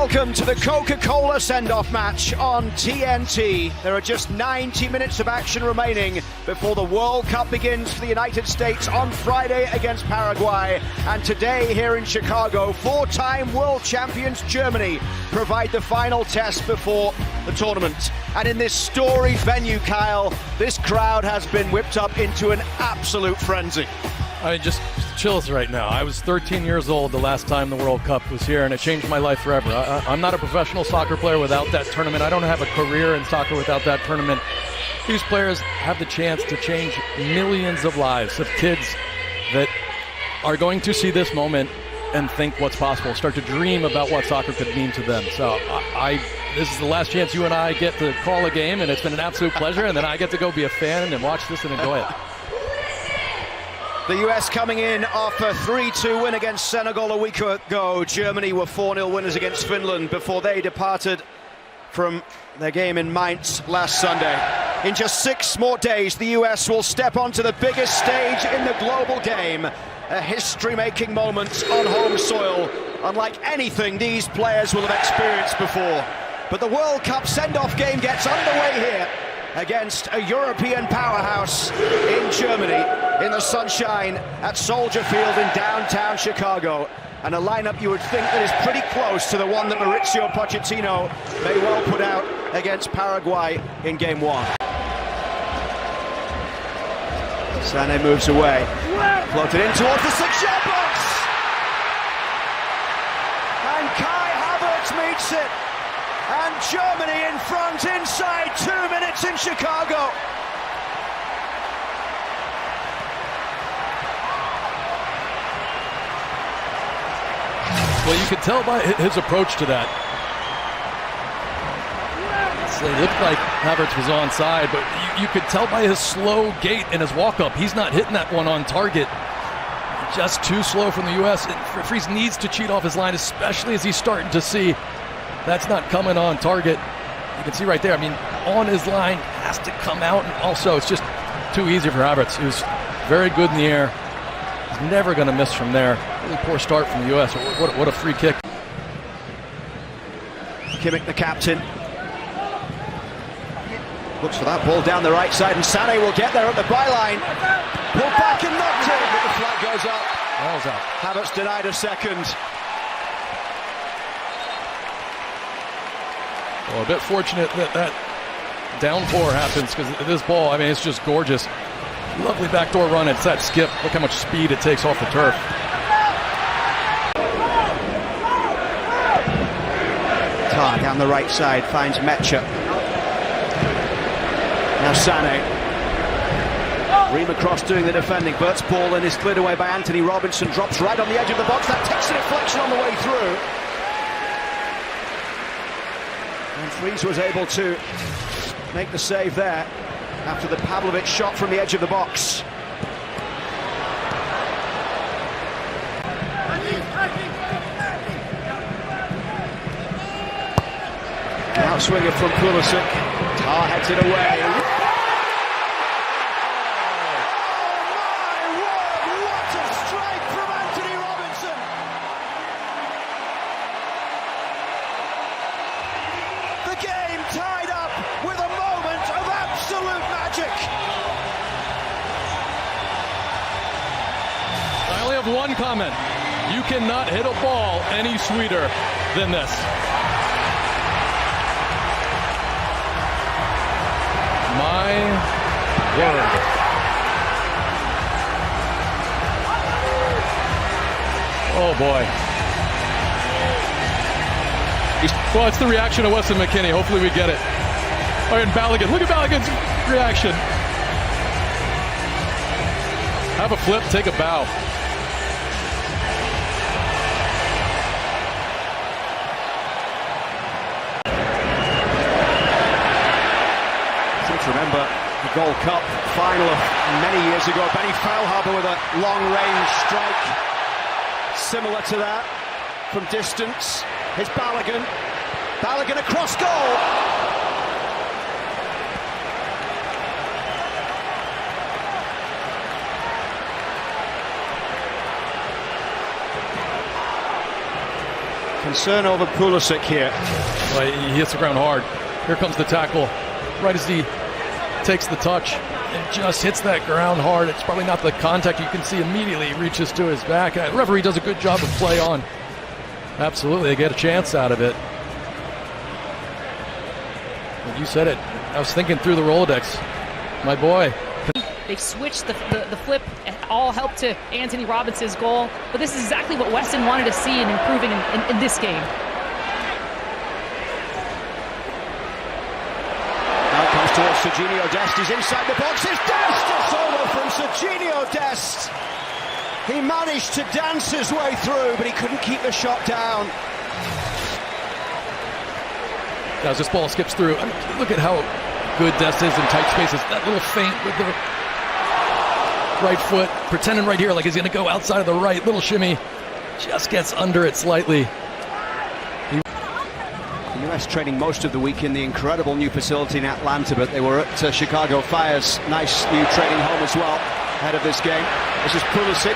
Welcome to the Coca-Cola send-off match on TNT. There are just 90 minutes of action remaining before the World Cup begins for the United States on Friday against Paraguay. And today here in Chicago, four-time world champions Germany provide the final test before the tournament. And in this storied venue, Kyle, this crowd has been whipped up into an absolute frenzy. I mean, just chills right now. I was 13 years old the last time the World Cup was here, and it changed my life forever. I'm not a professional soccer player without that tournament. I don't have a career in soccer without that tournament. These players have the chance to change millions of lives of kids that are going to see this moment and think what's possible, start to dream about what soccer could mean to them. So this is the last chance you and I get to call a game, and it's been an absolute pleasure, and then I get to go be a fan and watch this and enjoy it. The US coming in off a 3-2 win against Senegal a week ago. Germany were 4-0 winners against Finland before they departed from their game in Mainz last Sunday. In just 6 more days, the US will step onto the biggest stage in the global game. A history-making moment on home soil, unlike anything these players will have experienced before. But the World Cup send-off game gets underway here against a European powerhouse in Germany, in the sunshine at Soldier Field in downtown Chicago. And a lineup you would think that is pretty close to the one that Mauricio Pochettino may well put out against Paraguay in game 1. Sané moves away, floated in towards the 6-yard box, and Kai Havertz meets it. And Germany in front inside 2 minutes in Chicago. Well, you could tell by his approach to that. It looked like Havertz was onside, but you could tell by his slow gait and his walk-up, he's not hitting that one on target. Just too slow from the U.S. Fries needs to cheat off his line, especially as he's starting to see that's not coming on target. You can see right there, I mean, on his line, has to come out, and also it's just too easy for Havertz, who's very good in the air. He's never going to miss from there. Really poor start from the U.S. What a free kick. Kimmich, the captain, looks for that ball down the right side, and Sané will get there at the byline. Pulled back and knocked in, but the flag goes up. Ball's out. Havertz denied a second. Well, a bit fortunate that downpour happens, because this ball, I mean, it's just gorgeous. Lovely backdoor run. It's that skip. Look how much speed it takes off the turf. Tar down the right side finds Mecha. Now Sané. Ream across doing the defending. Bert's ball and is cleared away by Anthony Robinson. Drops right on the edge of the box. That takes a deflection on the way through. And Fries was able to make the save there after the Pavlovic shot from the edge of the box. Outswinger from Pulisic. Tar heads it away. The game tied up with a moment of absolute magic. I only have one comment. You cannot hit a ball any sweeter than this. My word. Oh boy. Well, it's the reaction of Weston McKennie. Hopefully we get it. Oh, and Balogun. Look at Balogun's reaction. Have a flip, take a bow. Remember the Gold Cup final of many years ago. Benny Feilhaber with a long-range strike similar to that from distance. Here's Balogun. Balogun across goal. Concern over Pulisic here. Well, he hits the ground hard. Here comes the tackle. Right as he takes the touch and just hits that ground hard. It's probably not the contact you can see immediately. He reaches to his back. The referee does a good job of play on. Absolutely, they get a chance out of it. But you said it. I was thinking through the Rolodex. My boy. They've switched the flip, and all helped to Anthony Robinson's goal. But this is exactly what Weston wanted to see in improving in this game. Now comes towards Serginho Dest. He's inside the box. It's Dest! A solo from Serginho Dest. He managed to dance his way through, but he couldn't keep the shot down. As this ball skips through, I mean, look at how good Dest is in tight spaces. That little feint with the right foot, pretending right here like he's going to go outside of the right. Little shimmy, just gets under it slightly. The US training most of the week in the incredible new facility in Atlanta, but they were at Chicago Fire's nice new training home as well ahead of this game. This is Pulisic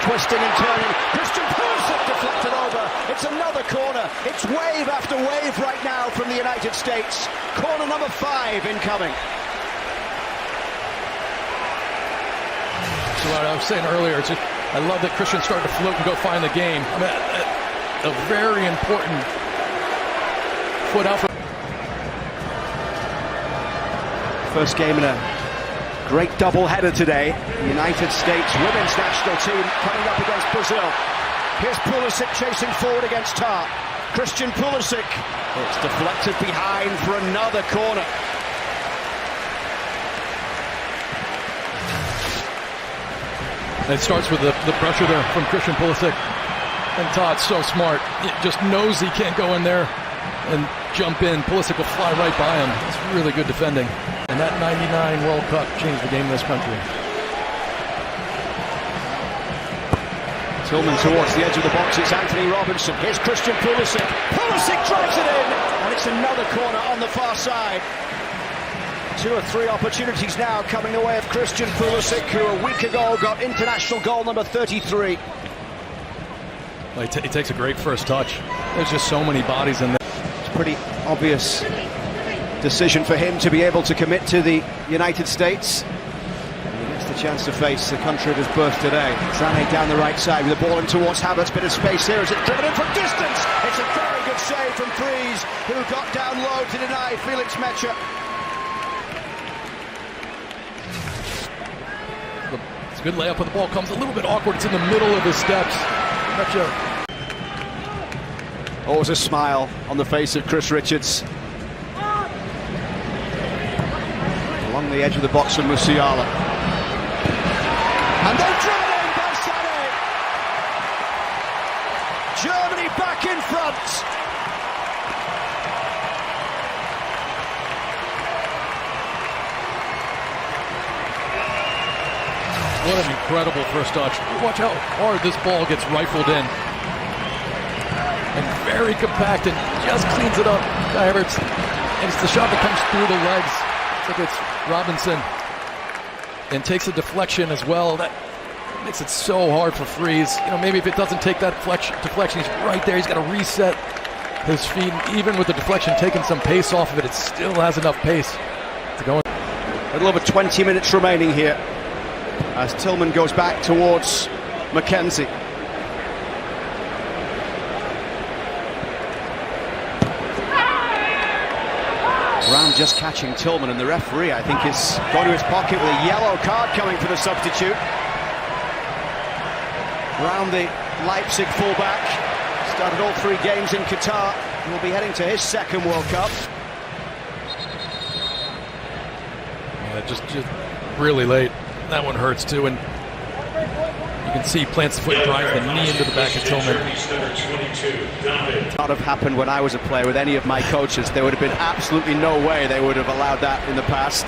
twisting and turning. Christian Pulisic deflected over. It's another corner. It's wave after wave right now from the United States. Corner number 5 incoming. So what I was saying earlier, it's just, I love that Christian started to float and go find the game. I mean, a very important foot out for first game in a great double-header today. The United States women's national team coming up against Brazil. Here's Pulisic chasing forward against Tar. Christian Pulisic. It's deflected behind for another corner. It starts with the pressure there from Christian Pulisic. And Todd's so smart. He just knows he can't go in there and jump in. Pulisic will fly right by him. It's really good defending. And that 99 World Cup changed the game in this country. Tillman towards the edge of the box. It's Anthony Robinson. Here's Christian Pulisic. Pulisic drives it in. And it's another corner on the far side. 2 or 3 opportunities now coming the way of Christian Pulisic, who a week ago got international goal number 33. Well, he takes a great first touch. There's just so many bodies in there. It's a pretty obvious decision for him to be able to commit to the United States. And he gets the chance to face the country of his birth today. Sané down the right side with the ball in towards Havertz. Bit of space here as it's driven in from distance. It's a very good save from Freeze, who got down low to deny Felix Mecha. It's a good layup, but the ball comes a little bit awkward. It's in the middle of his steps. Always a smile on the face of Chris Richards. Along the edge of the box from Musiala. And they're driven in by Sané. Germany back in front. What an incredible first touch. Watch how hard this ball gets rifled in. And very compact and just cleans it up. Havertz. And it's the shot that comes through the legs. It's like it's Robinson. And takes a deflection as well. That makes it so hard for Freeze. You know, maybe if it doesn't take that deflection, he's right there. He's got to reset his feet. Even with the deflection taking some pace off of it, it still has enough pace to go in. A little over 20 minutes remaining here as Tillman goes back towards McKenzie. Brown just catching Tillman, and the referee, I think, is going to his pocket with a yellow card coming for the substitute. Brown, the Leipzig fullback, started all 3 games in Qatar and will be heading to his second World Cup. Yeah, just really late. That one hurts too, and you can see he plants the foot and drives the knee into the back of Tillman. Not have happened when I was a player with any of my coaches. There would have been absolutely no way they would have allowed that in the past.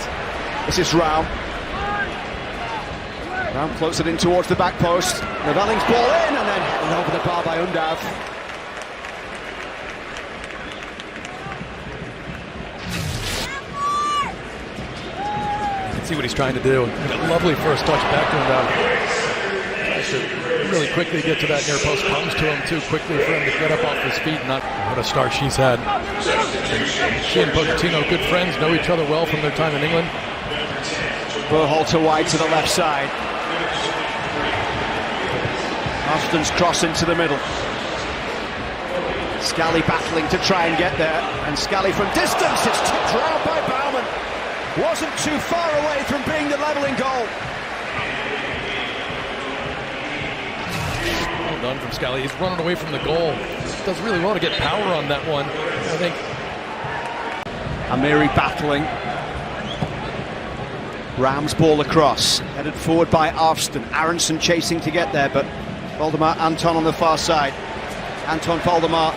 This is Raum. Raum floats it in towards the back post. Nevelling's ball in and then over the bar by Undav. See what he's trying to do. A lovely first touch back to him. Tries to really quickly get to that near post. Comes to him too quickly for him to get up off his feet. Not what a start she's had. She and Pochettino, good friends, know each other well from their time in England. Berhalter wide to the left side. Austin's cross into the middle. Scally battling to try and get there, and Scally from distance, it's tipped round by Baumann. Wasn't too far away from being the levelling goal. Well done from Scally. He's running away from the goal. Does really well to get power on that one, I think. Amiri battling. Rams ball across, headed forward by Arvston. Aronson chasing to get there, but Valdemar Anton on the far side. Anton Valdemar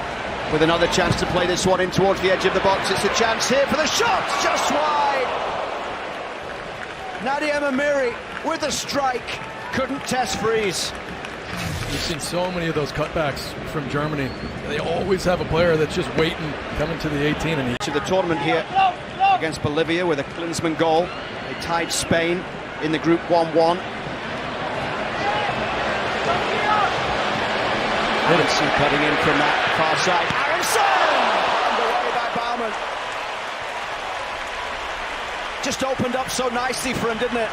with another chance to play this one in towards the edge of the box. It's a chance here for the shot, just wide. Nadia Amiri with a strike, couldn't test freeze. We've seen so many of those cutbacks from Germany. They always have a player that's just waiting, coming to the 18. And to the tournament here against Bolivia with a Klinsmann goal. They tied Spain in the group 1-1. Aronson cutting in from that far side. Aronson! Underway by Baumann. Just opened up so nicely for him, didn't it?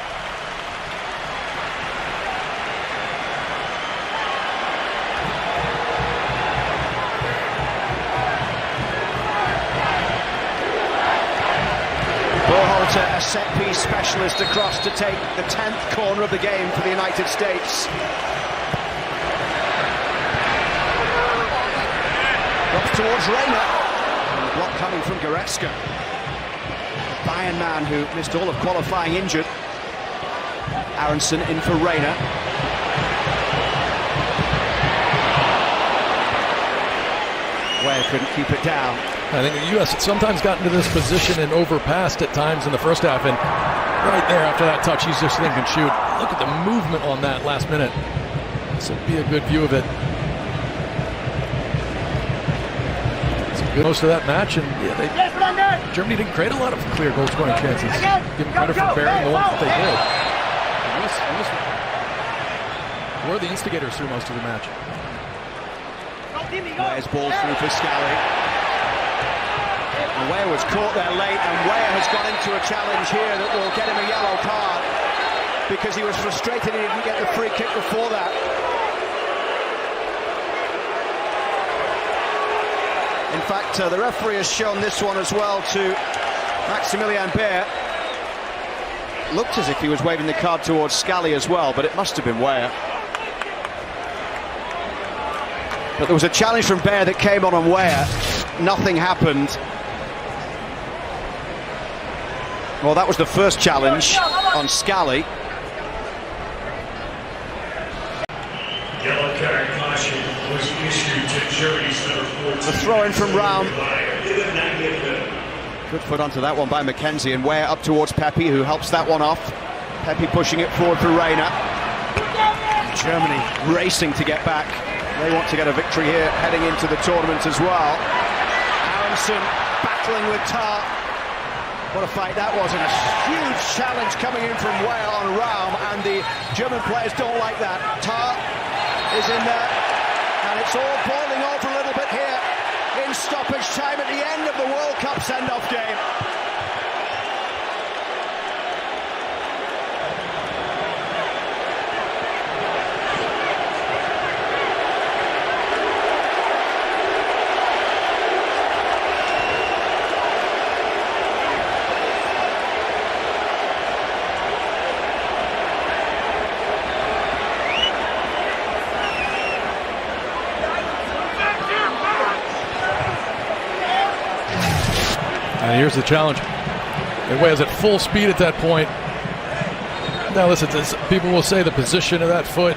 Berhalter, a set-piece specialist across to take the 10th corner of the game for the United States. Drops towards Reina. And the block coming from Goretzka. Bayern man who missed all of qualifying injured. Aronson in for Reina. Ware couldn't keep it down. I think the U.S. had sometimes gotten to this position and overpassed at times in the first half, and right there after that touch, he's just thinking, shoot, look at the movement on that last minute. This would be a good view of it. It's good most of that match, and yeah, Germany didn't create a lot of clear goal scoring chances. Give them credit for bearing the ones that they did. We're the instigators through most of the match. Ware's ball through for Scally. And Ware was caught there late, and Ware has gone into a challenge here that will get him a yellow card because he was frustrated he didn't get the free kick before that. In fact, the referee has shown this one as well to Maximilian Baer. Looked as if he was waving the card towards Scally as well, but it must have been Ware. But there was a challenge from Baer that came on Ware. Nothing happened. Well, that was the first challenge on Scally. Yellow card caution was issued to Germany's number 14. The throw-in from Raum. Good foot onto that one by Mackenzie, and Ware up towards Pepe, who helps that one off. Pepe pushing it forward for Reina. Germany racing to get back. They want to get a victory here, heading into the tournament as well. Aronson battling with Tar. What a fight that was, and a huge challenge coming in from Ware on Raum, and the German players don't like that. Tar is in there, and it's all boiling over a little bit here in stoppage time at the end of the World Cup send-off game. And here's the challenge. It was at full speed at that point. Now listen, people will say the position of that foot.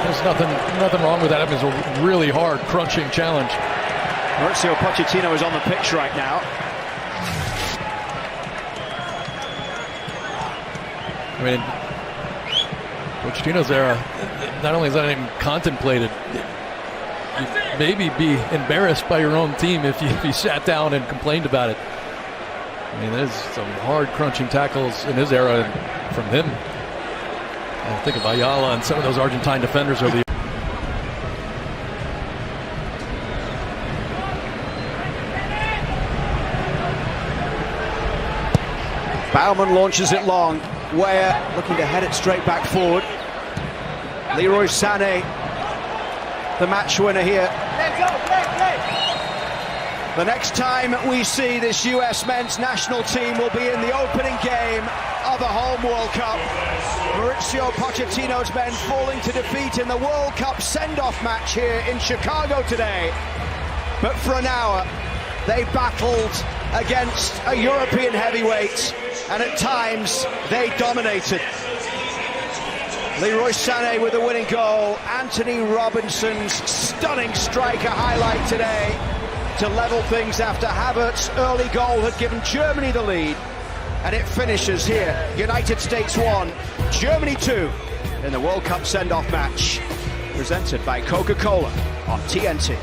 There's nothing wrong with that. I mean, it's a really hard, crunching challenge. Mauricio Pochettino is on the pitch right now. I mean, Pochettino's era, not only is that even contemplated, you'd maybe be embarrassed by your own team if you sat down and complained about it. I mean, there's some hard crunching tackles in his era from him. I think of Ayala and some of those Argentine defenders over the Baumann launches it long. Weah looking to head it straight back forward. Leroy Sané, the match winner here. The next time we see this US men's national team will be in the opening game of a home World Cup. Mauricio Pochettino's men falling to defeat in the World Cup send-off match here in Chicago today. But for an hour, they battled against a European heavyweight, and at times they dominated. Leroy Sané with the winning goal. Anthony Robinson's stunning striker highlight today to level things after Havertz's early goal had given Germany the lead. And it finishes here. United States 1, Germany 2 in the World Cup send-off match. Presented by Coca-Cola on TNT.